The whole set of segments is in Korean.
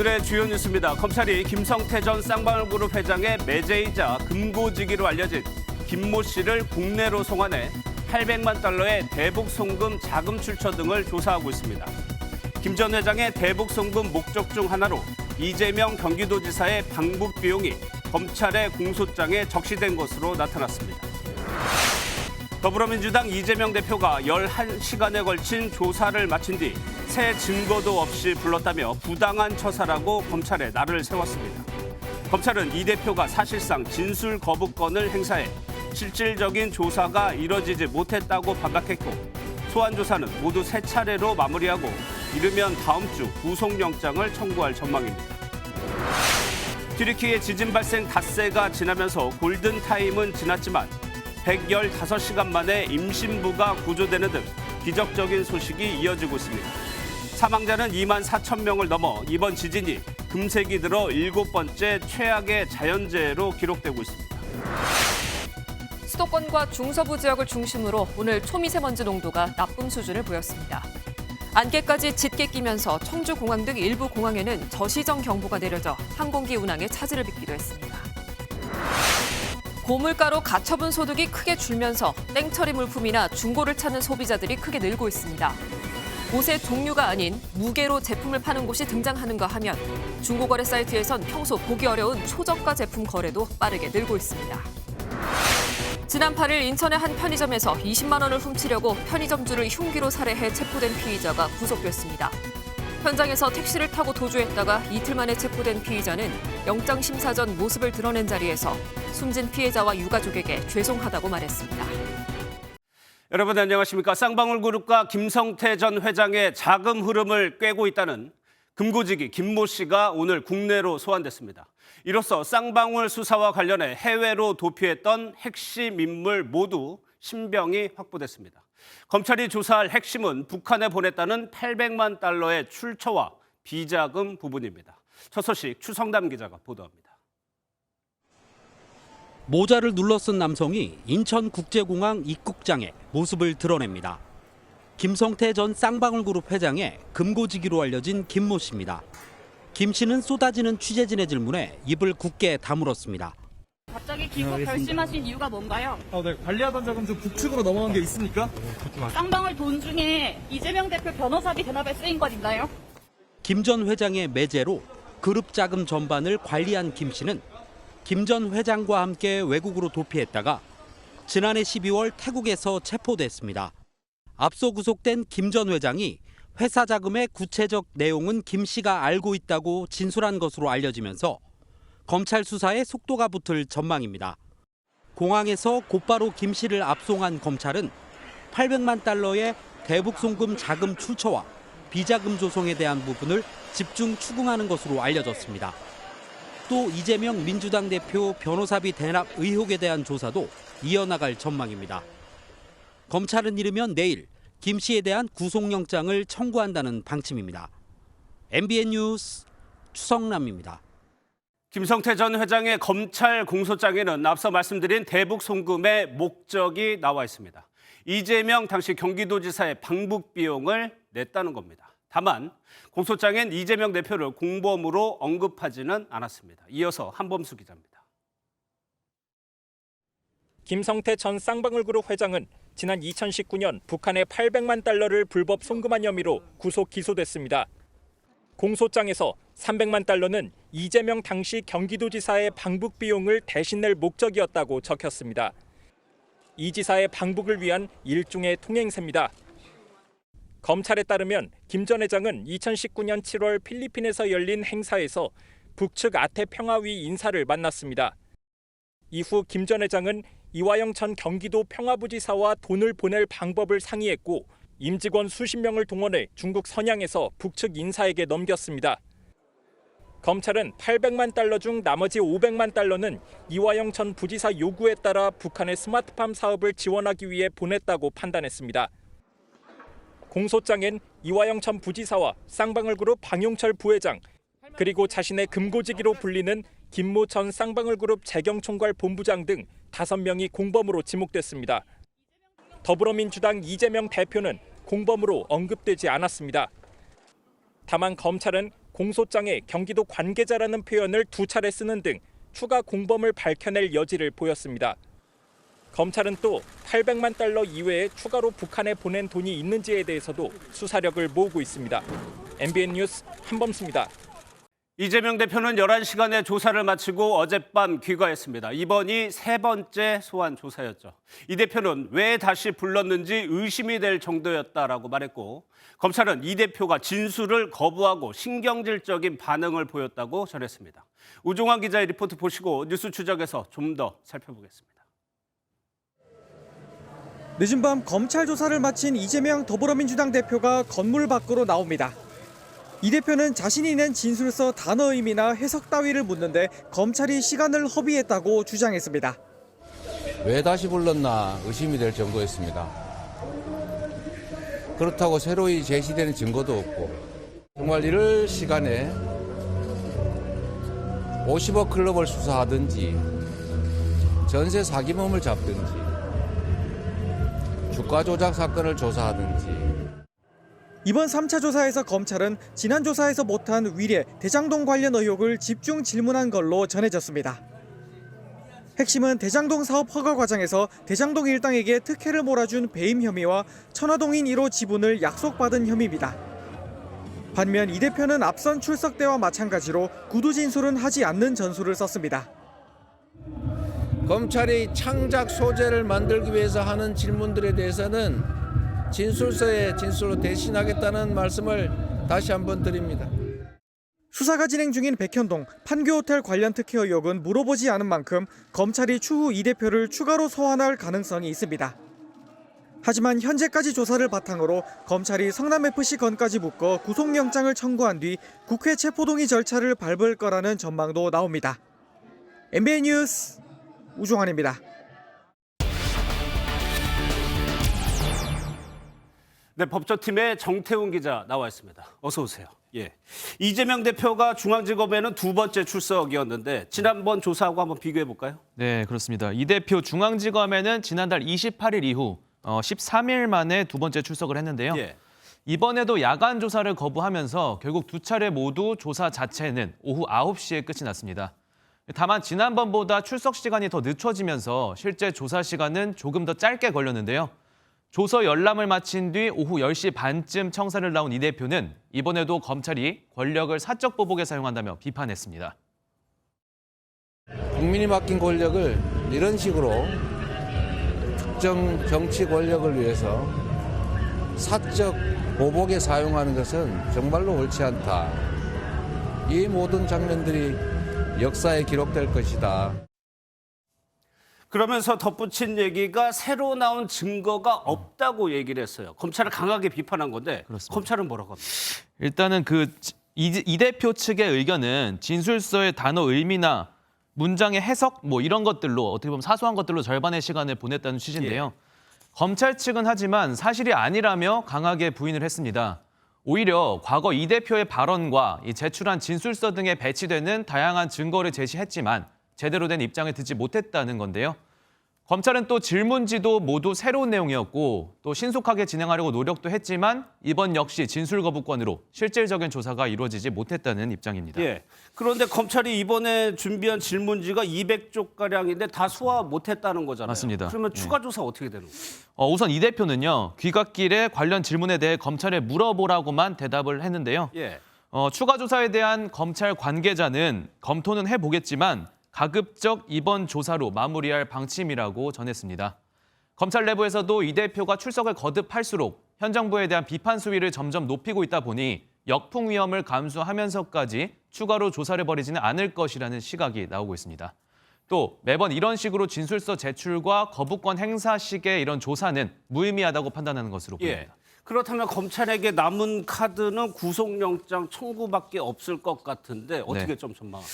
오늘의 주요 뉴스입니다. 검찰이 김성태 전 쌍방울그룹 회장의 매제이자 금고지기로 알려진 김모 씨를 국내로 송환해 800만 달러의 대북 송금 자금 출처 등을 조사하고 있습니다. 김 전 회장의 대북 송금 목적 중 하나로 이재명 경기도지사의 방북 비용이 검찰의 공소장에 적시된 것으로 나타났습니다. 더불어민주당 이재명 대표가 11시간에 걸친 조사를 마친 뒤 새 증거도 없이 불렀다며 부당한 처사라고 검찰에 날을 세웠습니다. 검찰은 이 대표가 사실상 진술 거부권을 행사해 실질적인 조사가 이뤄지지 못했다고 반박했고 소환 조사는 모두 3차례로 마무리하고 이르면 다음 주 구속영장을 청구할 전망입니다. 튀르키예 지진 발생 닷새가 지나면서 골든타임은 지났지만 115시간 만에 임신부가 구조되는 등 기적적인 소식이 이어지고 있습니다. 사망자는 2만 4천 명을 넘어 이번 지진이 금세기 들어 7번째 최악의 자연재해로 기록되고 있습니다. 수도권과 중서부 지역을 중심으로 오늘 초미세먼지 농도가 나쁨 수준을 보였습니다. 안개까지 짙게 끼면서 청주공항 등 일부 공항에는 저시정 경보가 내려져 항공기 운항에 차질을 빚기도 했습니다. 고물가로 가처분 소득이 크게 줄면서 땡처리 물품이나 중고를 찾는 소비자들이 크게 늘고 있습니다. 옷의 종류가 아닌 무게로 제품을 파는 곳이 등장하는가 하면 중고거래 사이트에선 평소 보기 어려운 초저가 제품 거래도 빠르게 늘고 있습니다. 지난 8일 인천의 한 편의점에서 20만 원을 훔치려고 편의점주를 흉기로 살해해 체포된 피의자가 구속됐습니다. 현장에서 택시를 타고 도주했다가 이틀 만에 체포된 피의자는 영장 심사 전 모습을 드러낸 자리에서 숨진 피해자와 유가족에게 죄송하다고 말했습니다. 여러분 안녕하십니까. 쌍방울그룹과 김성태 전 회장의 자금 흐름을 꿰고 있다는 금고지기 김모 씨가 오늘 국내로 소환됐습니다. 이로써 쌍방울 수사와 관련해 해외로 도피했던 핵심 인물 모두 신병이 확보됐습니다. 검찰이 조사할 핵심은 북한에 보냈다는 800만 달러의 출처와 비자금 부분입니다. 첫 소식 추성담 기자가 보도합니다. 모자를 눌러 쓴 남성이 인천국제공항 입국장에 모습을 드러냅니다. 김성태 전 쌍방울그룹 회장의 금고지기로 알려진 김모 씨입니다. 김 씨는 쏟아지는 취재진의 질문에 입을 굳게 다물었습니다. 갑자기 귀국 결심하신 이유가 뭔가요? 네. 관리하던 자금 좀 북측으로 넘어간 게 있습니까? 쌍방울 돈 중에 이재명 대표 변호사비 대납에 쓰인 것 있나요? 김 전 회장의 매제로 그룹 자금 전반을 관리한 김 씨는 김 전 회장과 함께 외국으로 도피했다가 지난해 12월 태국에서 체포됐습니다. 앞서 구속된 김 전 회장이 회사 자금의 구체적 내용은 김 씨가 알고 있다고 진술한 것으로 알려지면서 검찰 수사에 속도가 붙을 전망입니다. 공항에서 곧바로 김 씨를 압송한 검찰은 800만 달러의 대북 송금 자금 출처와 비자금 조성에 대한 부분을 집중 추궁하는 것으로 알려졌습니다. 또 이재명 민주당 대표 변호사비 대납 의혹에 대한 조사도 이어나갈 전망입니다. 검찰은 이르면 내일 김 씨에 대한 구속영장을 청구한다는 방침입니다. MBN 뉴스 추성남입니다. 김성태 전 회장의 검찰 공소장에는 앞서 말씀드린 대북 송금의 목적이 나와 있습니다. 이재명 당시 경기도지사의 방북 비용을 냈다는 겁니다. 다만 공소장엔 이재명 대표를 공범으로 언급하지는 않았습니다. 이어서 한범수 기자입니다. 김성태 전 쌍방울그룹 회장은 지난 2019년 북한에 800만 달러를 불법 송금한 혐의로 구속 기소됐습니다. 공소장에서 300만 달러는 이재명 당시 경기도지사의 방북 비용을 대신 낼 목적이었다고 적혔습니다. 이 지사의 방북을 위한 일종의 통행세입니다. 검찰에 따르면 김 전 회장은 2019년 7월 필리핀에서 열린 행사에서 북측 아태평화위 인사를 만났습니다. 이후 김 전 회장은 이화영 전 경기도 평화부지사와 돈을 보낼 방법을 상의했고 임직원 수십 명을 동원해 중국 선양에서 북측 인사에게 넘겼습니다. 검찰은 800만 달러 중 나머지 500만 달러는 이화영 전 부지사 요구에 따라 북한의 스마트팜 사업을 지원하기 위해 보냈다고 판단했습니다. 공소장엔 이화영 전 부지사와 쌍방울그룹 방용철 부회장 그리고 자신의 금고지기로 불리는 김모 전 쌍방울그룹 재경총괄 본부장 등 5명이 공범으로 지목됐습니다. 더불어민주당 이재명 대표는 공범으로 언급되지 않았습니다. 다만 검찰은 공소장에 경기도 관계자라는 표현을 2차례 쓰는 등 추가 공범을 밝혀낼 여지를 보였습니다. 검찰은 또 800만 달러 이외에 추가로 북한에 보낸 돈이 있는지에 대해서도 수사력을 모으고 있습니다. MBN 뉴스 한범수입니다. 이재명 대표는 11시간의 조사를 마치고 어젯밤 귀가했습니다. 이번이 3번째 소환 조사였죠. 이 대표는 왜 다시 불렀는지 의심이 될 정도였다라고 말했고, 검찰은 이 대표가 진술을 거부하고 신경질적인 반응을 보였다고 전했습니다. 우종환 기자의 리포트 보시고 뉴스 추적에서 좀 더 살펴보겠습니다. 늦은 밤 검찰 조사를 마친 이재명 더불어민주당 대표가 건물 밖으로 나옵니다. 이 대표는 자신이 낸 진술서 단어 의미나 해석 따위를 묻는데 검찰이 시간을 허비했다고 주장했습니다. 왜 다시 불렀나 의심이 될 정도였습니다. 그렇다고 새로이 제시되는 증거도 없고 정말 이럴 시간에 50억 클럽을 수사하든지 전세 사기범을 잡든지 주가 조작 사건을 조사하든지. 이번 3차 조사에서 검찰은 지난 조사에서 못한 위례, 대장동 관련 의혹을 집중 질문한 걸로 전해졌습니다. 핵심은 대장동 사업 허가 과정에서 대장동 일당에게 특혜를 몰아준 배임 혐의와 천화동인 1호 지분을 약속받은 혐의입니다. 반면 이 대표는 앞선 출석 때와 마찬가지로 구두 진술은 하지 않는 전술을 썼습니다. 검찰이 창작 소재를 만들기 위해서 하는 질문들에 대해서는 진술서에 진술로 대신하겠다는 말씀을 다시 한번 드립니다. 수사가 진행 중인 백현동 판교호텔 관련 특혜 의혹은 물어보지 않은 만큼 검찰이 추후 이 대표를 추가로 소환할 가능성이 있습니다. 하지만 현재까지 조사를 바탕으로 검찰이 성남FC 건까지 묶어 구속영장을 청구한 뒤 국회 체포동의 절차를 밟을 거라는 전망도 나옵니다. MBN 뉴스 우종환입니다. 네, 법조팀의 정태훈 기자 나와 있습니다. 어서 오세요. 예, 이재명 대표가 중앙지검에는 2번째 출석이었는데 지난번 조사하고 한번 비교해 볼까요? 네, 그렇습니다. 이 대표 중앙지검에는 지난달 28일 이후 13일 만에 2번째 출석을 했는데요. 예. 이번에도 야간 조사를 거부하면서 결국 2차례 모두 조사 자체는 오후 9시에 끝이 났습니다. 다만 지난번보다 출석 시간이 더 늦춰지면서 실제 조사 시간은 조금 더 짧게 걸렸는데요. 조서 열람을 마친 뒤 오후 10시 반쯤 청사를 나온 이 대표는 이번에도 검찰이 권력을 사적 보복에 사용한다며 비판했습니다. 국민이 맡긴 권력을 이런 식으로 특정 정치 권력을 위해서 사적 보복에 사용하는 것은 정말로 옳지 않다. 이 모든 장면들이 역사에 기록될 것이다. 그러면서 덧붙인 얘기가 새로 나온 증거가 없다고 얘기를 했어요. 검찰을 강하게 비판한 건데 그렇습니다. 검찰은 뭐라고 합니까? 일단은 이 대표 측의 의견은 진술서의 단어 의미나 문장의 해석 이런 것들로 어떻게 보면 사소한 것들로 절반의 시간을 보냈다는 취지인데요. 검찰 측은 하지만 사실이 아니라며 강하게 부인을 했습니다. 오히려 과거 이 대표의 발언과 이 제출한 진술서 등에 배치되는 다양한 증거를 제시했지만 제대로 된 입장을 듣지 못했다는 건데요. 검찰은 또 질문지도 모두 새로운 내용이었고 또 신속하게 진행하려고 노력도 했지만 이번 역시 진술 거부권으로 실질적인 조사가 이루어지지 못했다는 입장입니다. 예. 그런데 검찰이 이번에 준비한 질문지가 200쪽가량인데 다 소화 못했다는 거잖아요. 맞습니다. 그러면 추가 조사 어떻게 되는 거예요? 우선 이 대표는요. 귀갓길에 관련 질문에 대해 검찰에 물어보라고만 대답을 했는데요. 예. 추가 조사에 대한 검찰 관계자는 검토는 해보겠지만 가급적 이번 조사로 마무리할 방침이라고 전했습니다. 검찰 내부에서도 이 대표가 출석을 거듭할수록 현 정부에 대한 비판 수위를 점점 높이고 있다 보니 역풍 위험을 감수하면서까지 추가로 조사를 벌이지는 않을 것이라는 시각이 나오고 있습니다. 또 매번 이런 식으로 진술서 제출과 거부권 행사식의 이런 조사는 무의미하다고 판단하는 것으로 보입니다. 예. 그렇다면 검찰에게 남은 카드는 구속영장 청구밖에 없을 것 같은데 어떻게 좀 전망하고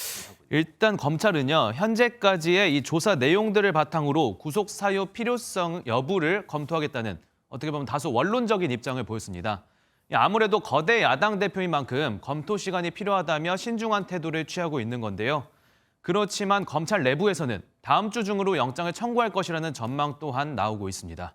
일단 검찰은요. 현재까지의 이 조사 내용들을 바탕으로 구속 사유 필요성 여부를 검토하겠다는 어떻게 보면 다소 원론적인 입장을 보였습니다. 아무래도 거대 야당 대표인 만큼 검토 시간이 필요하다며 신중한 태도를 취하고 있는 건데요. 그렇지만 검찰 내부에서는 다음 주 중으로 영장을 청구할 것이라는 전망 또한 나오고 있습니다.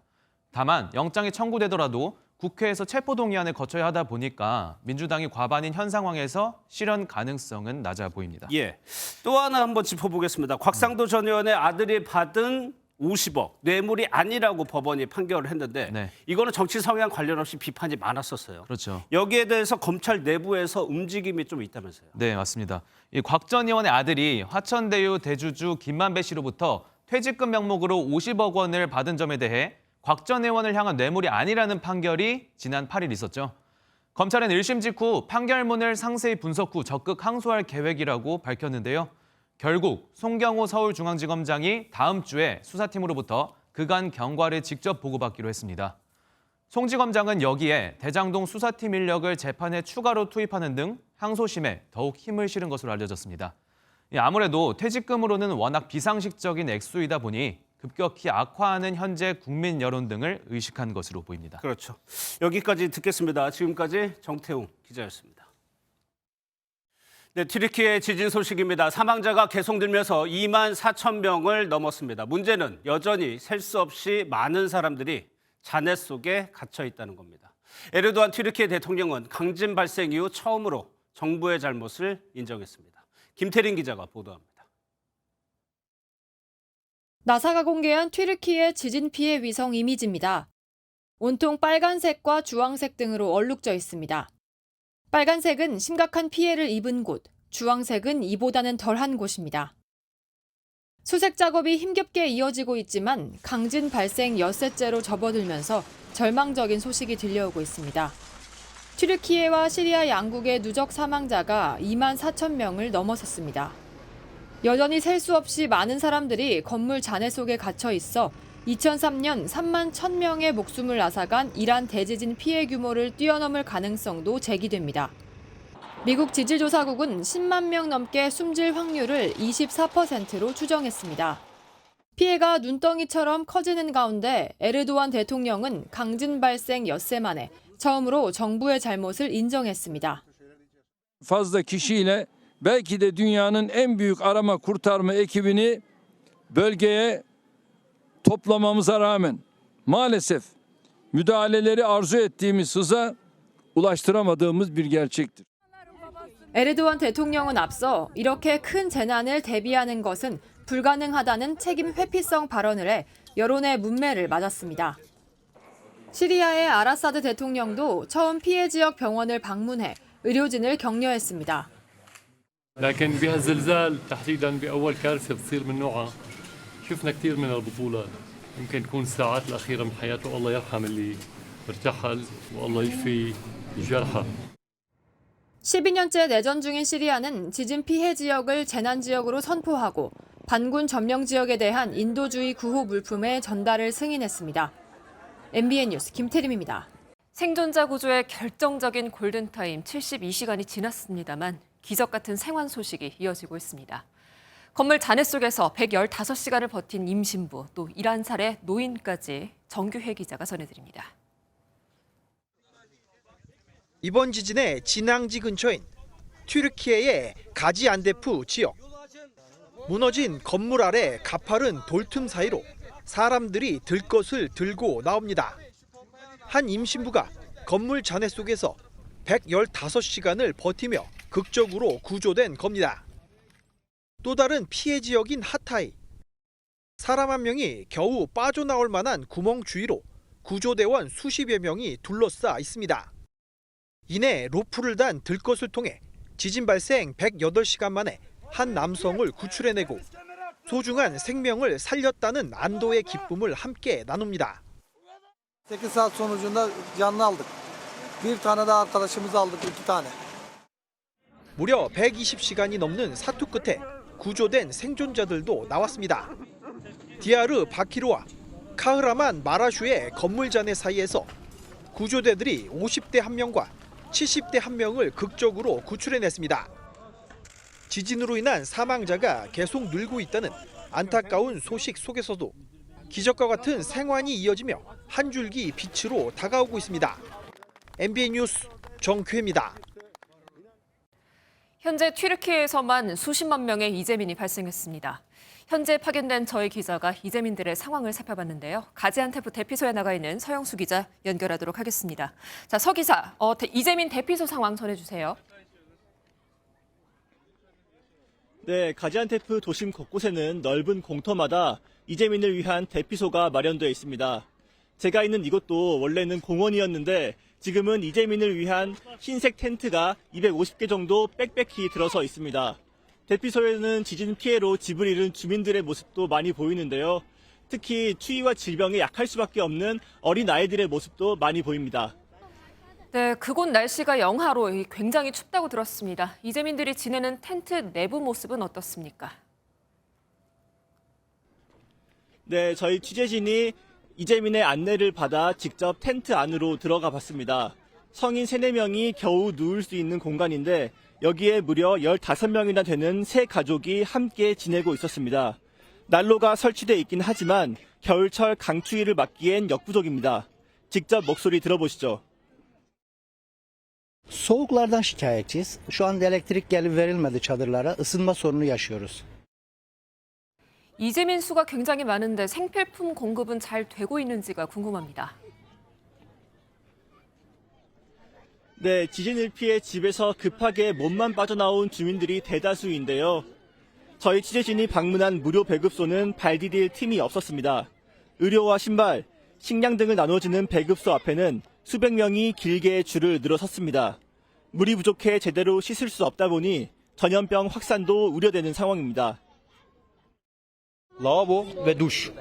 다만 영장이 청구되더라도 국회에서 체포동의안을 거쳐야 하다 보니까 민주당이 과반인 현 상황에서 실현 가능성은 낮아 보입니다. 예. 또 하나 한번 짚어보겠습니다. 곽상도 전 의원의 아들이 받은 50억 뇌물이 아니라고 법원이 판결을 했는데 네. 이거는 정치 성향 관련 없이 비판이 많았었어요. 그렇죠. 여기에 대해서 검찰 내부에서 움직임이 좀 있다면서요. 네, 맞습니다. 이 곽 전 의원의 아들이 화천대유 대주주 김만배 씨로부터 퇴직금 명목으로 50억 원을 받은 점에 대해 곽 전 의원을 향한 뇌물이 아니라는 판결이 지난 8일 있었죠. 검찰은 1심 직후 판결문을 상세히 분석 후 적극 항소할 계획이라고 밝혔는데요. 결국 송경호 서울중앙지검장이 다음 주에 수사팀으로부터 그간 경과를 직접 보고받기로 했습니다. 송 지검장은 여기에 대장동 수사팀 인력을 재판에 추가로 투입하는 등 항소심에 더욱 힘을 실은 것으로 알려졌습니다. 아무래도 퇴직금으로는 워낙 비상식적인 액수이다 보니 급격히 악화하는 현재 국민 여론 등을 의식한 것으로 보입니다. 그렇죠. 여기까지 듣겠습니다. 지금까지 정태웅 기자였습니다. 네, 튀르키예 지진 소식입니다. 사망자가 계속 늘면서 2만 4천 명을 넘었습니다. 문제는 여전히 셀 수 없이 많은 사람들이 잔해 속에 갇혀 있다는 겁니다. 에르도안 튀르키예 대통령은 강진 발생 이후 처음으로 정부의 잘못을 인정했습니다. 김태린 기자가 보도합니다. 나사가 공개한 튀르키예 지진 피해 위성 이미지입니다. 온통 빨간색과 주황색 등으로 얼룩져 있습니다. 빨간색은 심각한 피해를 입은 곳, 주황색은 이보다는 덜한 곳입니다. 수색 작업이 힘겹게 이어지고 있지만 강진 발생 엿새째로 접어들면서 절망적인 소식이 들려오고 있습니다. 튀르키예와 시리아 양국의 누적 사망자가 2만 4천 명을 넘어섰습니다. 여전히 셀 수 없이 많은 사람들이 건물 잔해 속에 갇혀 있어 2003년 3만 1,000명의 목숨을 앗아간 이란 대지진 피해 규모를 뛰어넘을 가능성도 제기됩니다. 미국 지질조사국은 10만 명 넘게 숨질 확률을 24%로 추정했습니다. 피해가 눈덩이처럼 커지는 가운데 에르도안 대통령은 강진 발생 엿새 만에 처음으로 정부의 잘못을 인정했습니다. fazla kişiyle belki de dünyanın en büyük arama kurtarma ekibini bölgeye toplamamıza rağmen maalesef müdahaleleri arzu ettiğimiz hıza ulaştıramadığımız bir gerçektir. 에르도안 대통령은 앞서 이렇게 큰 재난을 대비하는 것은 불가능하다는 책임 회피성 발언을 해 여론의 문매를 맞았습니다. 시리아의 아라사드 대통령도 처음 피해 지역 병원을 방문해 의료진을 격려했습니다. لكن بهالزلزال تحديدا بأول كارثة بتصير من نوعها شفنا كثير من البطولات يمكن تكون الساعات الأخيرة من حياته الله يرحم اللي ارتحل والله يشفي الجرحى. 12년째 내전 중인 시리아는 지진 피해 지역을 재난 지역으로 선포하고 반군 점령 지역에 대한 인도주의 구호 물품의 전달을 승인했습니다. MBN 뉴스 김태림입니다. 생존자 구조의 결정적인 골든타임 72시간이 지났습니다만 기적 같은 생還소식이 이어지고 있습니다. 건물 잔해 속에서 115시간을 버틴 임신부, 또 11살의 노인까지 정규혜 기자가 전해드립니다. 이번 지진의 진앙지 근처인 튀르키예의 가지안데프 지역. 무너진 건물 아래 가파른 돌틈 사이로 사람들이 들 것을 들고 나옵니다. 한 임신부가 건물 잔해 속에서 115시간을 버티며 극적으로 구조된 겁니다. 또 다른 피해 지역인 하타이. 사람 한 명이 겨우 빠져나올 만한 구멍 주위로 구조대원 수십여 명이 둘러싸 있습니다. 이내 로프를 단 들것을 통해 지진 발생 108시간 만에 한 남성을 구출해내고 소중한 생명을 살렸다는 안도의 기쁨을 함께 나눕니다. 8saat sonucunda canlı aldık. Bir tane de arkadaşımızı aldık, 2tane. 무려 120시간이 넘는 사투 끝에 구조된 생존자들도 나왔습니다. 디아르 바키르와 카흐라만 마라슈의 건물 잔해 사이에서 구조대들이 50대 1명과 70대 1명을 극적으로 구출해냈습니다. 지진으로 인한 사망자가 계속 늘고 있다는 안타까운 소식 속에서도 기적과 같은 생환이 이어지며 한 줄기 빛으로 다가오고 있습니다. MBN 뉴스 정규혜입니다. 현재 튀르키예에서만 수십만 명의 이재민이 발생했습니다. 현재 파견된 저희 기자가 이재민들의 상황을 살펴봤는데요. 가지안테프 대피소에 나가 있는 서영수 기자 연결하도록 하겠습니다. 자, 서 기자, 이재민 대피소 상황 전해주세요. 네, 가지안테프 도심 곳곳에는 넓은 공터마다 이재민을 위한 대피소가 마련되어 있습니다. 제가 있는 이곳도 원래는 공원이었는데 지금은 이재민을 위한 흰색 텐트가 250개 정도 빽빽히 들어서 있습니다. 대피소에는 지진 피해로 집을 잃은 주민들의 모습도 많이 보이는데요. 특히 추위와 질병에 약할 수밖에 없는 어린 아이들의 모습도 많이 보입니다. 네, 그곳 날씨가 영하로 굉장히 춥다고 들었습니다. 이재민들이 지내는 텐트 내부 모습은 어떻습니까? 네, 저희 취재진이 이재민의 안내를 받아 직접 텐트 안으로 들어가 봤습니다. 성인 3, 4명이 겨우 누울 수 있는 공간인데 여기에 무려 15명이나 되는 세 가족이 함께 지내고 있었습니다. 난로가 설치돼 있긴 하지만 겨울철 강추위를 막기엔 역부족입니다. 직접 목소리 들어보시죠. Soğuklardan şikayetçiyiz. Şu anda elektrik gelip verilmedi çadırlara. Isınma sorunu yaşıyoruz. 이재민 수가 굉장히 많은데 생필품 공급은 잘 되고 있는지가 궁금합니다. 네, 지진을 피해 집에서 급하게 몸만 빠져나온 주민들이 대다수인데요. 저희 취재진이 방문한 무료 배급소는 발 디딜 틈이 없었습니다. 의료와 신발, 식량 등을 나눠주는 배급소 앞에는 수백 명이 길게 줄을 늘어섰습니다. 물이 부족해 제대로 씻을 수 없다 보니 전염병 확산도 우려되는 상황입니다. Lavabo ve duş.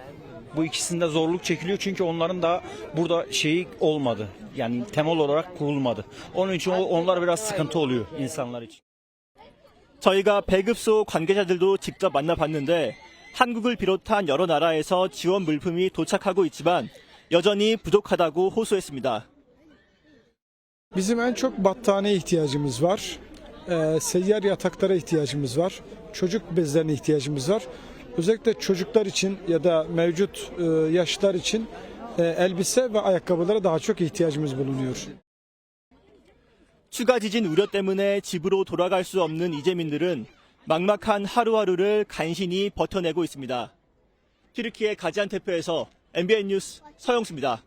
Bu ikisinde zorluk çekiliyor çünkü onların da burada şeyi olmadı. Yani temel olarak kurulmadı. Onun için onlar biraz sıkıntı oluyor insanlar için. 저희가 배급소 관계자들도 직접 만나봤는데 한국을 비롯한 여러 나라에서 지원 물품이 도착하고 있지만 여전히 부족하다고 호소했습니다. Bizim en çok battaniye ihtiyacımız var. Seyyar yataklara ihtiyacımız var. Çocuk bezlerine ihtiyacımız var. Özellikle çocuklar için ya da mevcut yaşlılar için elbise ve ayakkabılara daha çok ihtiyacımız bulunuyor. 추가 지진 우려 때문에 집으로 돌아갈 수 없는 이재민들은 막막한 하루하루를 간신히 버텨내고 있습니다. 튀르키예 가지안테프에서 MBN 뉴스 서영수입니다.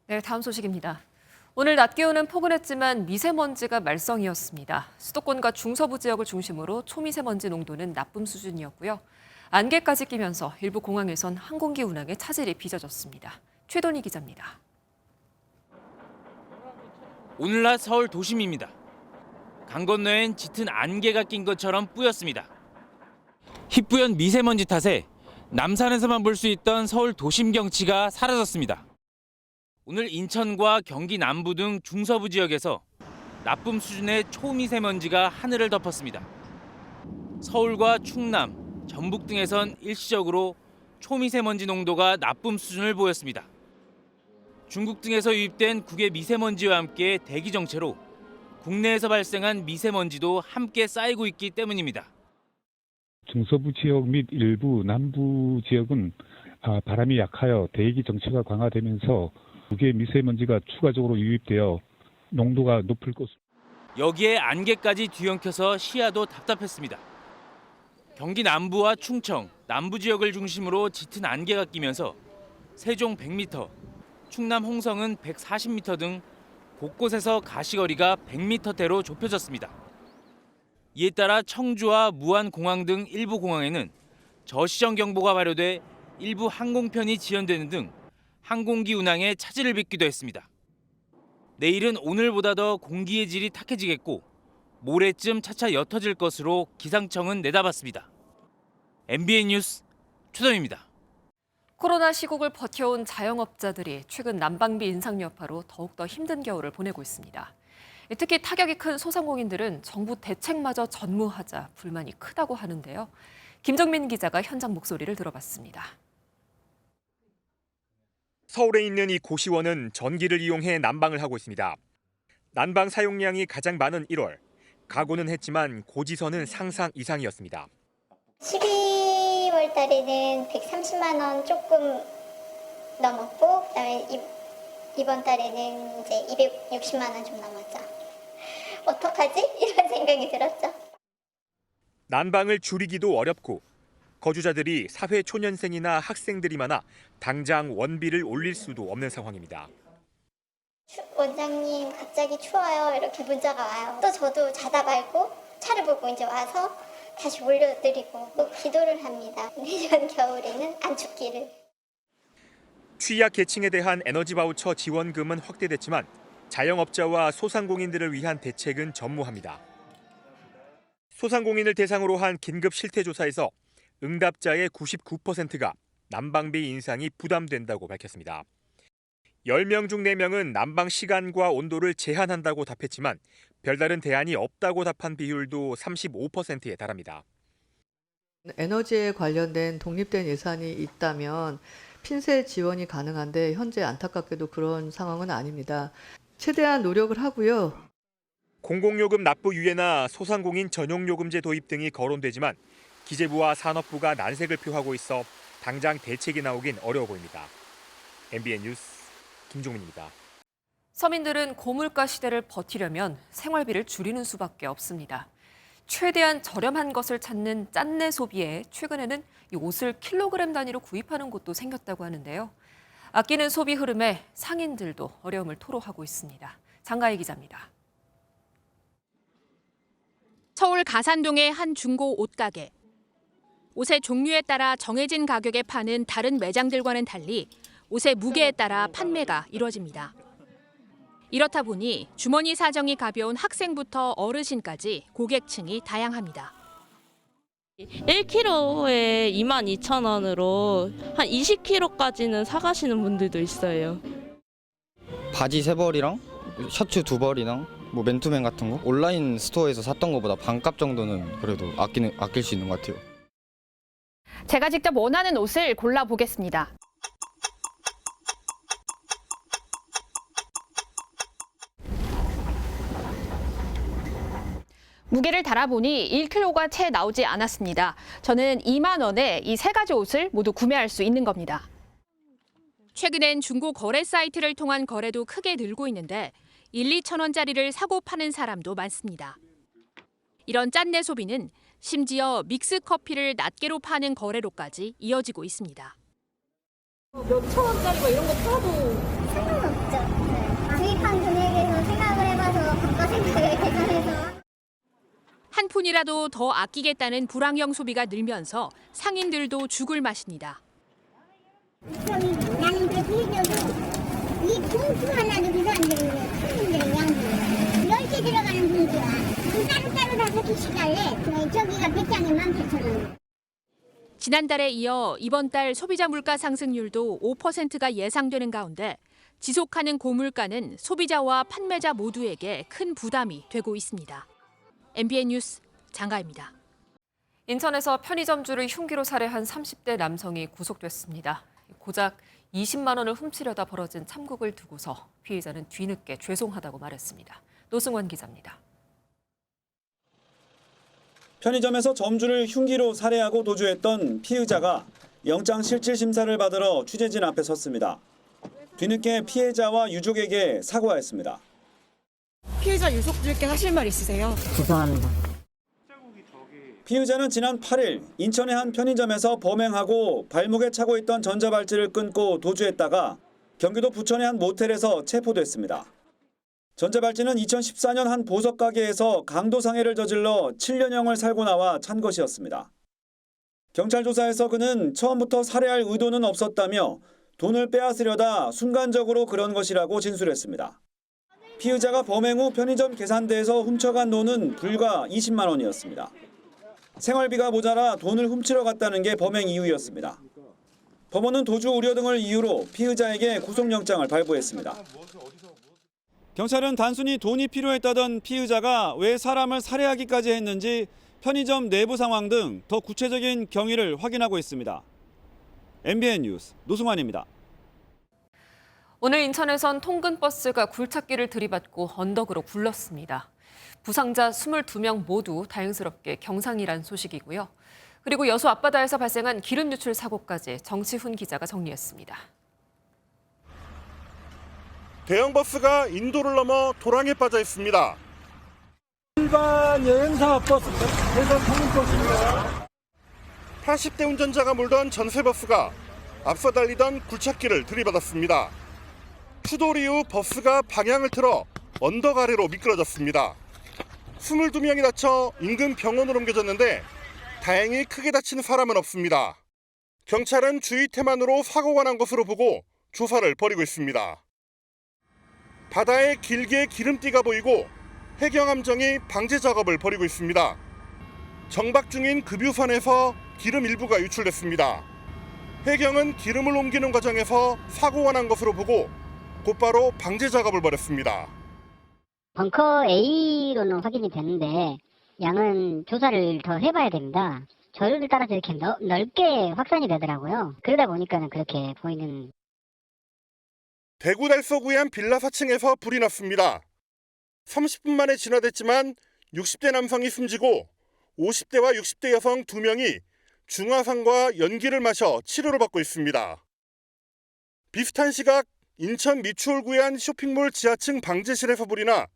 네, 다음 소식입니다. 오늘 낮 기온은 포근했지만 미세먼지가 말썽이었습니다. 수도권과 중서부 지역을 중심으로 초미세먼지 농도는 나쁨 수준이었고요. 안개까지 끼면서 일부 공항에선 항공기 운항에 차질이 빚어졌습니다. 최돈희 기자입니다. 오늘 낮 서울 도심입니다. 강 건너엔 짙은 안개가 낀 것처럼 뿌였습니다. 희뿌연 미세먼지 탓에 남산에서만 볼 수 있던 서울 도심 경치가 사라졌습니다. 오늘 인천과 경기 남부 등 중서부 지역에서 나쁨 수준의 초미세먼지가 하늘을 덮었습니다. 서울과 충남, 전북 등에선 일시적으로 초미세먼지 농도가 나쁨 수준을 보였습니다. 중국 등에서 유입된 국외 미세먼지와 함께 대기 정체로 국내에서 발생한 미세먼지도 함께 쌓이고 있기 때문입니다. 중서부 지역 및 일부 남부 지역은 바람이 약하여 대기 정체가 강화되면서 국외 미세먼지가 추가적으로 유입되어 농도가 높을 것으로. 여기에 안개까지 뒤엉켜서 시야도 답답했습니다. 경기 남부와 충청, 남부 지역을 중심으로 짙은 안개가 끼면서 세종 100m, 충남 홍성은 140m 등 곳곳에서 가시거리가 100m대로 좁혀졌습니다. 이에 따라 청주와 무안공항 등 일부 공항에는 저시정 경보가 발효돼 일부 항공편이 지연되는 등 항공기 운항에 차질을 빚기도 했습니다. 내일은 오늘보다 더 공기의 질이 탁해지겠고 모레쯤 차차 옅어질 것으로 기상청은 내다봤습니다. MBN 뉴스 최동입니다. 코로나 시국을 버텨온 자영업자들이 최근 난방비 인상 여파로 더욱더 힘든 겨울을 보내고 있습니다. 특히 타격이 큰 소상공인들은 정부 대책마저 전무하자 불만이 크다고 하는데요. 김정민 기자가 현장 목소리를 들어봤습니다. 서울에 있는 이 고시원은 전기를 이용해 난방을 하고 있습니다. 난방 사용량이 가장 많은 1월. 각오는 했지만 고지서는 상상 이상이었습니다. 12월 달에는 130만 원 조금 넘었고 그다음에 이번 달에는 이제 260만 원 좀 넘었죠. 어떡하지? 이런 생각이 들었죠. 난방을 줄이기도 어렵고 거주자들이 사회 초년생이나 학생들이 많아 당장 원비를 올릴 수도 없는 상황입니다. 원장님 갑자기 추워요 이렇게 문자가 와요. 또 저도 자다 말고 차를 보고 이제 와서 다시 올려드리고 또 기도를 합니다. 내년 겨울에는 안 춥기를. 취약 계층에 대한 에너지 바우처 지원금은 확대됐지만 자영업자와 소상공인들을 위한 대책은 전무합니다. 소상공인을 대상으로 한 긴급 실태조사에서 응답자의 99%가 난방비 인상이 부담된다고 밝혔습니다. 10명 중 4명은 난방 시간과 온도를 제한한다고 답했지만 별다른 대안이 없다고 답한 비율도 35%에 달합니다. 에너지에 관련된 독립된 예산이 있다면 핀세 지원이 가능한데 현재 안타깝게도 그런 상황은 아닙니다. 최대한 노력을 하고요. 공공요금 납부 유예나 소상공인 전용요금제 도입 등이 거론되지만 기재부와 산업부가 난색을 표하고 있어 당장 대책이 나오긴 어려워 보입니다. MBN 뉴스 김종민입니다. 서민들은 고물가 시대를 버티려면 생활비를 줄이는 수밖에 없습니다. 최대한 저렴한 것을 찾는 짠내 소비에 최근에는 이 옷을 킬로그램 단위로 구입하는 곳도 생겼다고 하는데요. 아끼는 소비 흐름에 상인들도 어려움을 토로하고 있습니다. 장가희 기자입니다. 서울 가산동의 한 중고 옷가게. 옷의 종류에 따라 정해진 가격에 파는 다른 매장들과는 달리 옷의 무게에 따라 판매가 이뤄집니다. 이렇다 보니 주머니 사정이 가벼운 학생부터 어르신까지 고객층이 다양합니다. 1kg에 22,000원으로 한 20kg까지는 사가시는 분들도 있어요. 바지 3벌이랑 셔츠 2벌이랑 뭐 맨투맨 같은 거 온라인 스토어에서 샀던 것보다 반값 정도는 그래도 아낄 수 있는 것 같아요. 제가 직접 원하는 옷을 골라보겠습니다. 무게를 달아보니 1kg가 채 나오지 않았습니다. 저는 2만 원에 이 3가지 옷을 모두 구매할 수 있는 겁니다. 최근엔 중고 거래 사이트를 통한 거래도 크게 늘고 있는데 1-2천 원짜리를 사고 파는 사람도 많습니다. 이런 짠내 소비는 심지어 믹스 커피를 낱개로 파는 거래로까지 이어지고 있습니다. 몇천 원짜리 막 이런 거 팔아도 상관없죠. 구입한 금액에서 생각을 해봐서 감가상각을 계산해서. 한 푼이라도 더 아끼겠다는 불황형 소비가 늘면서 상인들도 죽을 맛입니다. 나는 그렇게 해줘도 이 봉투 하나도 비도 안 되는 거야. 손님들의 양도 10개 들어가는 봉투야. 따로 5개씩 갈래? 저기가 100장에 18,000원. 지난달에 이어 이번 달 소비자 물가 상승률도 5%가 예상되는 가운데 지속하는 고물가는 소비자와 판매자 모두에게 큰 부담이 되고 있습니다. MBN 뉴스 장가입니다. 인천에서 편의점주를 흉기로 살해한 30대 남성이 구속됐습니다. 고작 20만 원을 훔치려다 벌어진 참국을 두고서 피의자는 뒤늦게 죄송하다고 말했습니다. 노승원 기자입니다. 편의점에서 점주를 흉기로 살해하고 도주했던 피의자가 영장실질심사를 받으러 취재진 앞에 섰습니다. 뒤늦게 피해자와 유족에게 사과했습니다. 피해자 유족들께 하실 말 있으세요? 죄송합니다. 피의자는 지난 8일 인천의 한 편의점에서 범행하고 발목에 차고 있던 전자발찌를 끊고 도주했다가 경기도 부천의 한 모텔에서 체포됐습니다. 전자발찌는 2014년 한 보석가게에서 강도상해를 저질러 7년형을 살고 나와 찬 것이었습니다. 경찰 조사에서 그는 처음부터 살해할 의도는 없었다며 돈을 빼앗으려다 순간적으로 그런 것이라고 진술했습니다. 피의자가 범행 후 편의점 계산대에서 훔쳐간 돈은 불과 20만 원이었습니다. 생활비가 모자라 돈을 훔치러 갔다는 게 범행 이유였습니다. 법원은 도주 우려 등을 이유로 피의자에게 구속영장을 발부했습니다. 경찰은 단순히 돈이 필요했다던 피의자가 왜 사람을 살해하기까지 했는지 편의점 내부 상황 등 더 구체적인 경위를 확인하고 있습니다. MBN 뉴스 노승환입니다. 오늘 인천에선 통근버스가 굴착기를 들이받고 언덕으로 굴렀습니다. 부상자 22명 모두 다행스럽게 경상이란 소식이고요. 그리고 여수 앞바다에서 발생한 기름 유출 사고까지 정치훈 기자가 정리했습니다. 대형 버스가 인도를 넘어 도랑에 빠져 있습니다. 일반 여행사 버스, 대선 통근버스입니다. 80대 운전자가 몰던 전세버스가 앞서 달리던 굴착기를 들이받았습니다. 추돌 이후 버스가 방향을 틀어 언덕 아래로 미끄러졌습니다. 22명이 다쳐 인근 병원으로 옮겨졌는데 다행히 크게 다친 사람은 없습니다. 경찰은 주의 태만으로 사고가 난 것으로 보고 조사를 벌이고 있습니다. 바다에 길게 기름띠가 보이고 해경함정이 방제 작업을 벌이고 있습니다. 정박 중인 급유선에서 기름 일부가 유출됐습니다. 해경은 기름을 옮기는 과정에서 사고가 난 것으로 보고 곧바로 방제 작업을 벌였습니다. 벙커 A로는 확인이 됐는데 양은 조사를 더 해봐야 됩니다. 저율을 따라서 이렇게 넓게 확산이 되더라고요. 그러다 보니까는 그렇게 보이는. 대구 달서구의 한 빌라 4층에서 불이 났습니다. 30분 만에 진화됐지만 60대 남성이 숨지고 50대와 60대 여성 2명이 중화상과 연기를 마셔 치료를 받고 있습니다. 비슷한 시각 인천 미추홀구의 한 쇼핑몰 지하층 방제실에서 불이 나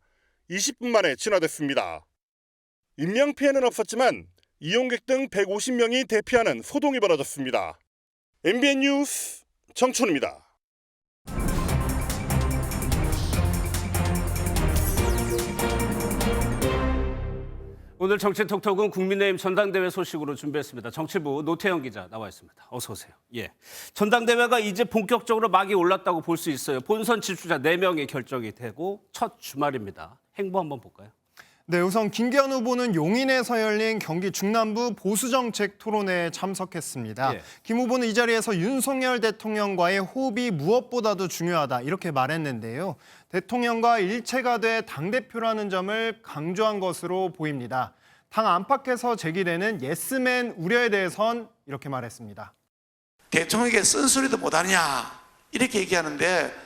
20분 만에 진화됐습니다. 인명피해는 없었지만 이용객 등 150명이 대피하는 소동이 벌어졌습니다. MBN 뉴스 정촌입니다. 오늘 정치톡톡은 국민의힘 전당대회 소식으로 준비했습니다. 정치부 노태영 기자 나와 있습니다. 어서 오세요. 예, 전당대회가 이제 본격적으로 막이 올랐다고 볼 수 있어요. 본선 지출자 4명이 결정이 되고 첫 주말입니다. 행보 한번 볼까요? 네, 우선 김기현 후보는 용인에서 열린 경기 중남부 보수정책 토론회에 참석했습니다. 예. 김 후보는 이 자리에서 윤석열 대통령과의 호흡이 무엇보다도 중요하다 이렇게 말했는데요. 대통령과 일체가 돼 당대표라는 점을 강조한 것으로 보입니다. 당 안팎에서 제기되는 예스맨 우려에 대해선 이렇게 말했습니다. 대통령에게 쓴소리도 못하냐 이렇게 얘기하는데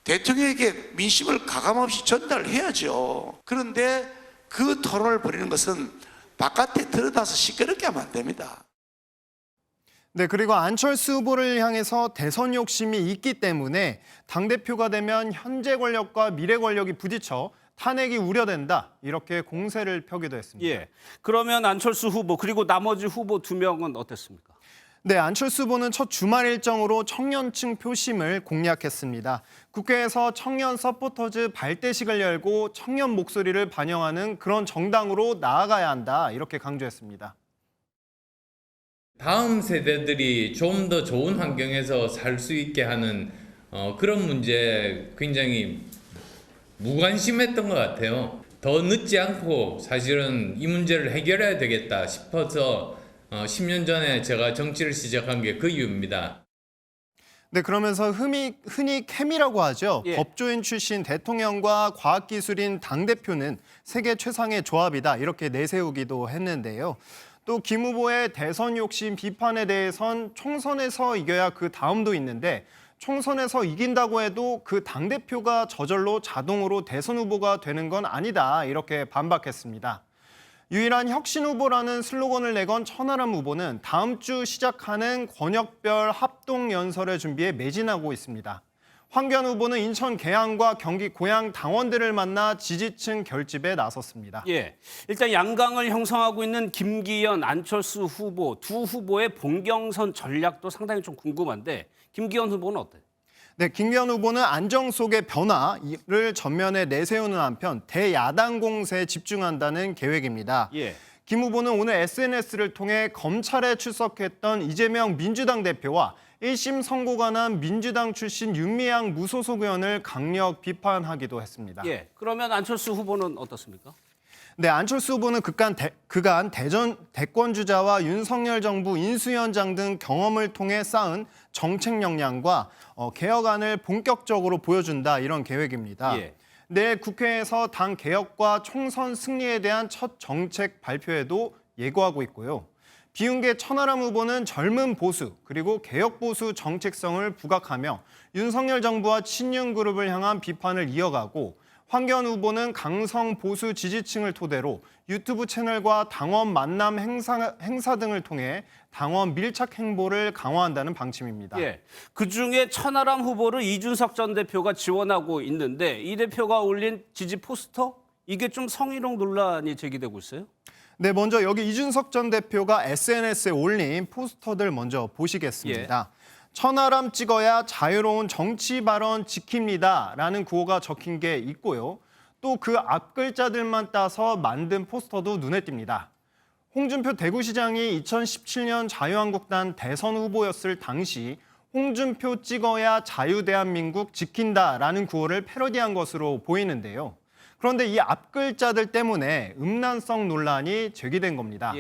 대통령에게 민심을 가감없이 전달해야죠. 그런데 그 토론을 벌이는 것은 바깥에 드러나서 시끄럽게 하면 안 됩니다. 네, 그리고 안철수 후보를 향해서 대선 욕심이 있기 때문에 당대표가 되면 현재 권력과 미래 권력이 부딪혀 탄핵이 우려된다. 이렇게 공세를 펴기도 했습니다. 예, 그러면 안철수 후보 그리고 나머지 후보 2명은 어땠습니까? 네, 안철수 후보는 첫 주말 일정으로 청년층 표심을 공략했습니다. 국회에서 청년 서포터즈 발대식을 열고 청년 목소리를 반영하는 그런 정당으로 나아가야 한다. 이렇게 강조했습니다. 다음 세대들이 좀 더 좋은 환경에서 살 수 있게 하는 그런 문제에 굉장히 무관심했던 것 같아요. 더 늦지 않고 사실은 이 문제를 해결해야 되겠다 싶어서 10년 전에 제가 정치를 시작한 게 그 이유입니다. 네, 그러면서 흔히 케미라고 하죠. 예. 법조인 출신 대통령과 과학기술인 당대표는 세계 최상의 조합이다. 이렇게 내세우기도 했는데요. 또 김 후보의 대선 욕심 비판에 대해선 총선에서 이겨야 그 다음도 있는데 총선에서 이긴다고 해도 그 당대표가 저절로 자동으로 대선 후보가 되는 건 아니다. 이렇게 반박했습니다. 유일한 혁신 후보라는 슬로건을 내건 천하람 후보는 다음 주 시작하는 권역별 합동 연설의 준비에 매진하고 있습니다. 황교안 후보는 인천 계양과 경기 고양 당원들을 만나 지지층 결집에 나섰습니다. 예, 일단 양강을 형성하고 있는 김기현, 안철수 후보 두 후보의 본경선 전략도 상당히 좀 궁금한데 김기현 후보는 어때요? 네, 김기현 후보는 안정 속의 변화를 전면에 내세우는 한편 대야당 공세에 집중한다는 계획입니다. 예. 김 후보는 오늘 SNS를 통해 검찰에 출석했던 이재명 민주당 대표와 1심 선고가 난 민주당 출신 윤미향 무소속 의원을 강력 비판하기도 했습니다. 예, 그러면 안철수 후보는 어떻습니까? 네, 안철수 후보는 그간 대권 주자와 윤석열 정부 인수위원장 등 경험을 통해 쌓은 정책 역량과 개혁안을 본격적으로 보여준다 이런 계획입니다. 예. 내일 국회에서 당 개혁과 총선 승리에 대한 첫 정책 발표에도 예고하고 있고요. 비운계 천하람 후보는 젊은 보수 그리고 개혁 보수 정책성을 부각하며 윤석열 정부와 친윤그룹을 향한 비판을 이어가고 황교안 후보는 강성 보수 지지층을 토대로 유튜브 채널과 당원 만남 행사 등을 통해 당원 밀착 행보를 강화한다는 방침입니다. 예, 그중에 천하람 후보를 이준석 전 대표가 지원하고 있는데 이 대표가 올린 지지 포스터 이게 좀 성희롱 논란이 제기되고 있어요? 네, 먼저 여기 이준석 전 대표가 SNS에 올린 포스터들 먼저 보시겠습니다. 천하람 찍어야 자유로운 정치 발언 지킵니다라는 구호가 적힌 게 있고요. 또 그 앞글자들만 따서 만든 포스터도 눈에 띕니다. 홍준표 대구시장이 2017년 자유한국당 대선 후보였을 당시 홍준표 찍어야 자유대한민국 지킨다라는 구호를 패러디한 것으로 보이는데요. 그런데 이 앞글자들 때문에 음란성 논란이 제기된 겁니다.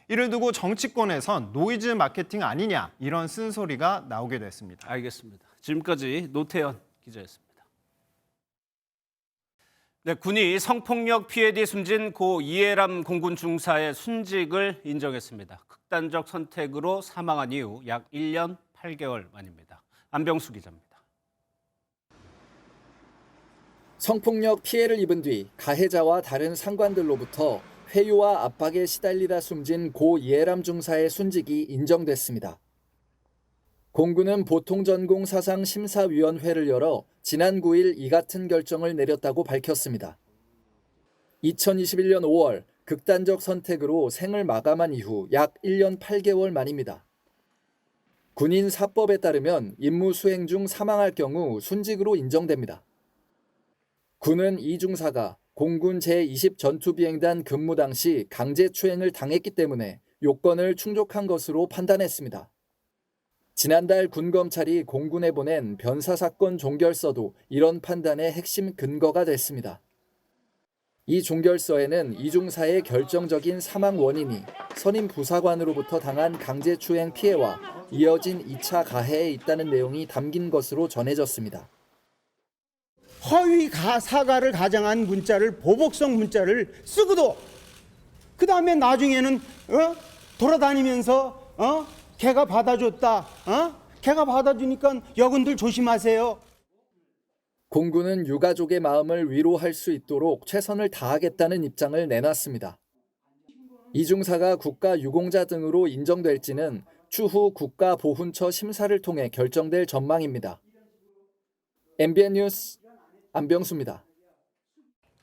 이를 두고 정치권에선 노이즈 마케팅 아니냐 이런 쓴소리가 나오게 됐습니다. 알겠습니다. 지금까지 노태현 기자였습니다. 네, 군이 성폭력 피해 뒤 숨진 고 이해람 공군 중사의 순직을 인정했습니다. 극단적 선택으로 사망한 이후 약 1년 8개월 만입니다. 안병수 기자입니다. 성폭력 피해를 입은 뒤 가해자와 다른 상관들로부터 회유와 압박에 시달리다 숨진 고 이해람 중사의 순직이 인정됐습니다. 공군은 보통전공사상심사위원회를 열어 지난 9일 이 같은 결정을 내렸다고 밝혔습니다. 2021년 5월 극단적 선택으로 생을 마감한 이후 약 1년 8개월 만입니다. 군인 사법에 따르면 임무 수행 중 사망할 경우 순직으로 인정됩니다. 군은 이 중사가 공군 제20 전투비행단 근무 당시 강제추행을 당했기 때문에 요건을 충족한 것으로 판단했습니다. 지난달 군검찰이 공군에 보낸 변사사건 종결서도 이런 판단의 핵심 근거가 됐습니다. 이 종결서에는 이 중사의 결정적인 사망 원인이 선임 부사관으로부터 당한 강제추행 피해와 이어진 2차 가해에 있다는 내용이 담긴 것으로 전해졌습니다. 허위 사과를 가정한 문자를 보복성 문자를 쓰고도 그다음에 나중에는 돌아다니면서 걔가 받아줬다. 걔가 받아주니까 여군들 조심하세요. 공군은 유가족의 마음을 위로할 수 있도록 최선을 다하겠다는 입장을 내놨습니다. 이 중사가 국가유공자 등으로 인정될지는 추후 국가보훈처 심사를 통해 결정될 전망입니다. MBN 뉴스 안병수입니다.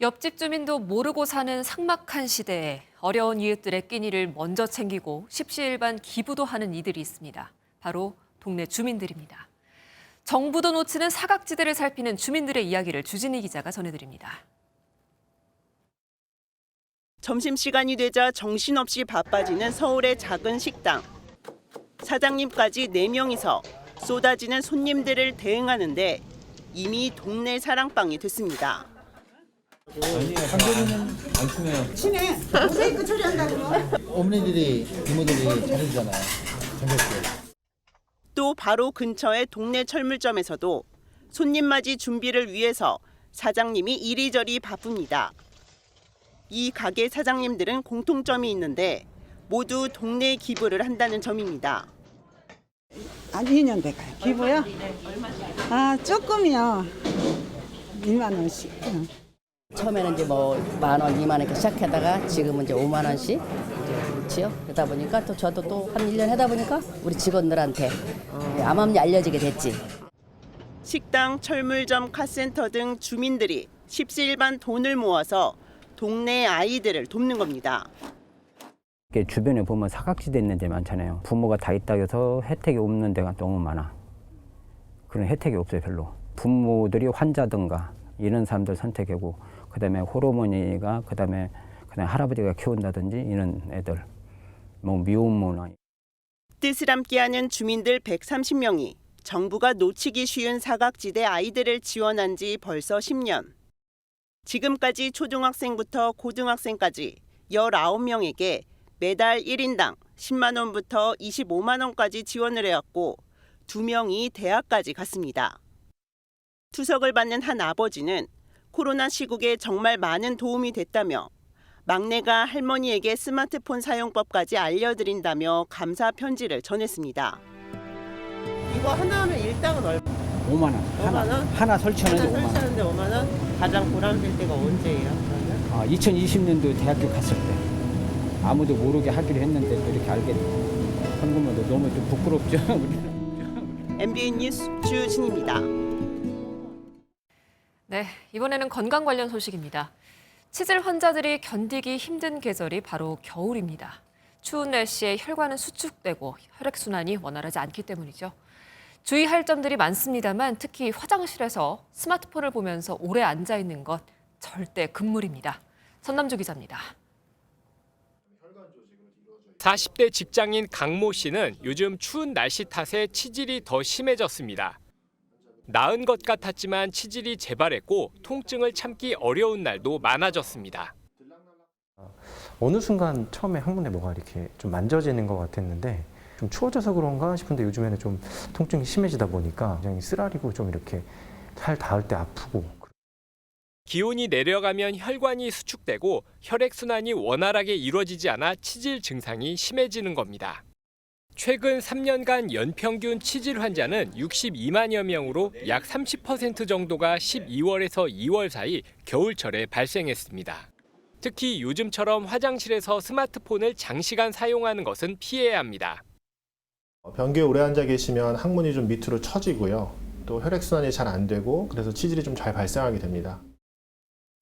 옆집 주민도 모르고 사는 삭막한 시대에 어려운 이웃들의 끼니를 먼저 챙기고 십시일반 기부도 하는 이들이 있습니다. 바로 동네 주민들입니다. 정부도 놓치는 사각지대를 살피는 주민들의 이야기를 주진희 기자가 전해드립니다. 점심시간이 되자 정신없이 바빠지는 서울의 작은 식당. 사장님까지 4명이서 쏟아지는 손님들을 대응하는데 이미 동네 사랑방이 됐습니다. 아니, 상대리는 안 친해요. 친해. 모자이크 처리한다고. 어머니들이, 이모들이 잘해주잖아요. 정겹게. 또 바로 근처의 동네 철물점에서도 손님 맞이 준비를 위해서 사장님이 이리저리 바쁩니다. 이 가게 사장님들은 공통점이 있는데 모두 동네 기부를 한다는 점입니다. 한 2년 돼가요. 기부요? 아, 조금이요. 2만 원씩. 처음에는 이제 뭐 10,000원, 2만 원 이렇게 시작하다가 지금은 이제 5만 원씩 그렇지요. 그러다 보니까 또 저도 또 한 1년 하다 보니까 우리 직원들한테 암암리 알려지게 됐지. 식당, 철물점, 카센터 등 주민들이 십시일반 돈을 모아서 동네 아이들을 돕는 겁니다. 주변에 보면 사각지대 있는 데 많잖아요. 부모가 다 있다 해서 혜택이 없는 데가 너무 많아. 그런 혜택이 없어요, 별로. 부모들이 환자든가 이런 사람들 선택하고 그다음에 호르몬이가 그다음에 할아버지가 키운다든지 이런 애들 뭐 미혼모나 뜻을 함께하는 주민들 130명이 정부가 놓치기 쉬운 사각지대 아이들을 지원한 지 벌써 10년. 지금까지 초등학생부터 고등학생까지 19명에게 매달 1인당 10만 원부터 25만 원까지 지원을 해왔고 2명이 대학까지 갔습니다. 투석을 받는 한 아버지는 코로나 시국에 정말 많은 도움이 됐다며 막내가 할머니에게 스마트폰 사용법까지 알려드린다며 감사 편지를 전했습니다. 이거 하나는 일당은 얼마? 5만 원. 5만 원? 하나 설치하는데 5만 원. 설치하는데 5만 원? 가장 보람될 때가 언제예요? 그러면? 2020년도 대학교 갔을 때. 아무도 모르게 하기로 했는데 또 이렇게 알게 한 거면 너무 좀 부끄럽죠. MBN 뉴스 주진입니다. 네, 이번에는 건강 관련 소식입니다. 치질 환자들이 견디기 힘든 계절이 바로 겨울입니다. 추운 날씨에 혈관은 수축되고 혈액순환이 원활하지 않기 때문이죠. 주의할 점들이 많습니다만 특히 화장실에서 스마트폰을 보면서 오래 앉아 있는 것 절대 금물입니다. 선남주 기자입니다. 40대 직장인 강모 씨는 요즘 추운 날씨 탓에 치질이 더 심해졌습니다. 나은 것 같았지만 치질이 재발했고 통증을 참기 어려운 날도 많아졌습니다. 어느 순간 처음에 항문에 뭐가 이렇게 좀 만져지는 것 같았는데 좀 추워져서 그런가 싶은데 요즘에는 좀 통증이 심해지다 보니까 굉장히 쓰라리고 좀 이렇게 살 닿을 때 아프고. 기온이 내려가면 혈관이 수축되고 혈액순환이 원활하게 이루어지지 않아 치질 증상이 심해지는 겁니다. 최근 3년간 연평균 치질 환자는 62만여 명으로 약 30% 정도가 12월에서 2월 사이 겨울철에 발생했습니다. 특히 요즘처럼 화장실에서 스마트폰을 장시간 사용하는 것은 피해야 합니다. 변기에 오래 앉아 계시면 항문이 좀 밑으로 처지고요. 또 혈액순환이 잘 안 되고 그래서 치질이 좀 잘 발생하게 됩니다.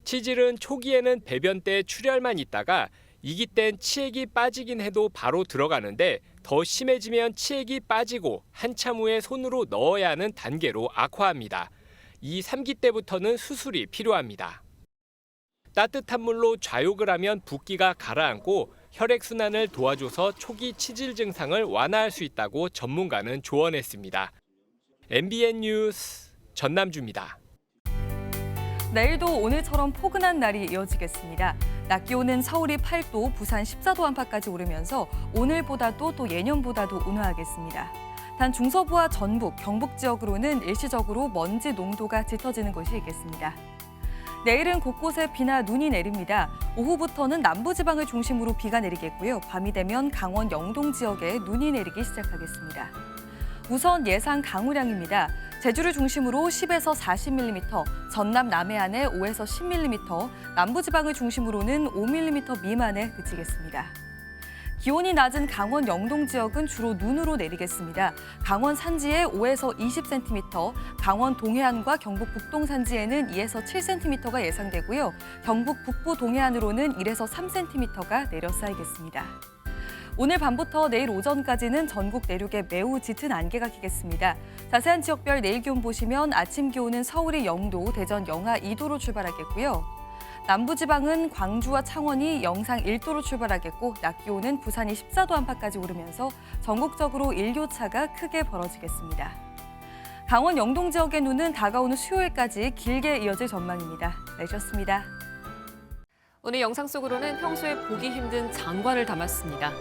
치질은 초기에는 배변 때 출혈만 있다가 이기 땐 치액이 빠지긴 해도 바로 들어가는데 더 심해지면 치액이 빠지고 한참 후에 손으로 넣어야 하는 단계로 악화합니다. 이 3기 때부터는 수술이 필요합니다. 따뜻한 물로 좌욕을 하면 붓기가 가라앉고 혈액순환을 도와줘서 초기 치질 증상을 완화할 수 있다고 전문가는 조언했습니다. MBN 뉴스 전남주입니다. 내일도 오늘처럼 포근한 날이 이어지겠습니다. 낮 기온은 서울이 8도, 부산 14도 안팎까지 오르면서 오늘보다도 또 예년보다도 온화하겠습니다. 단 중서부와 전북, 경북 지역으로는 일시적으로 먼지 농도가 짙어지는 곳이 있겠습니다. 내일은 곳곳에 비나 눈이 내립니다. 오후부터는 남부지방을 중심으로 비가 내리겠고요. 밤이 되면 강원 영동 지역에 눈이 내리기 시작하겠습니다. 우선 예상 강우량입니다. 제주를 중심으로 10에서 40mm, 전남 남해안에 5에서 10mm, 남부지방을 중심으로는 5mm 미만에 그치겠습니다. 기온이 낮은 강원 영동 지역은 주로 눈으로 내리겠습니다. 강원 산지에 5에서 20cm, 강원 동해안과 경북 북동 산지에는 2에서 7cm가 예상되고요. 경북 북부 동해안으로는 1에서 3cm가 내려 쌓이겠습니다. 오늘 밤부터 내일 오전까지는 전국 내륙에 매우 짙은 안개가 끼겠습니다. 자세한 지역별 내일 기온 보시면 아침 기온은 서울이 0도, 대전 영하 2도로 출발하겠고요. 남부지방은 광주와 창원이 영상 1도로 출발하겠고 낮 기온은 부산이 14도 안팎까지 오르면서 전국적으로 일교차가 크게 벌어지겠습니다. 강원 영동 지역의 눈은 다가오는 수요일까지 길게 이어질 전망입니다. 내주셨습니다. 오늘 영상 속으로는 평소에 보기 힘든 장관을 담았습니다.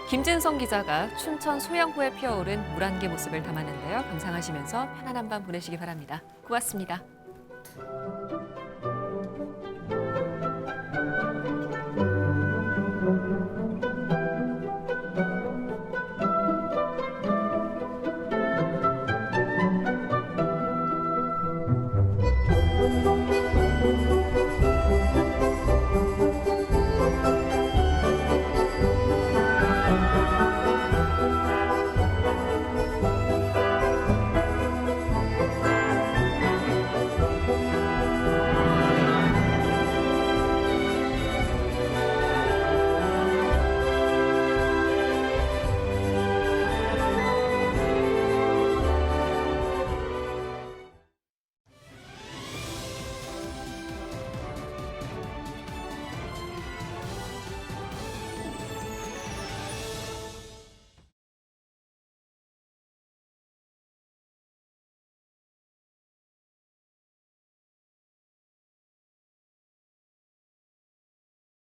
김진성 기자가 춘천 소양호에 피어오른 물안개 모습을 담았는데요. 감상하시면서 편안한 밤 보내시기 바랍니다. 고맙습니다.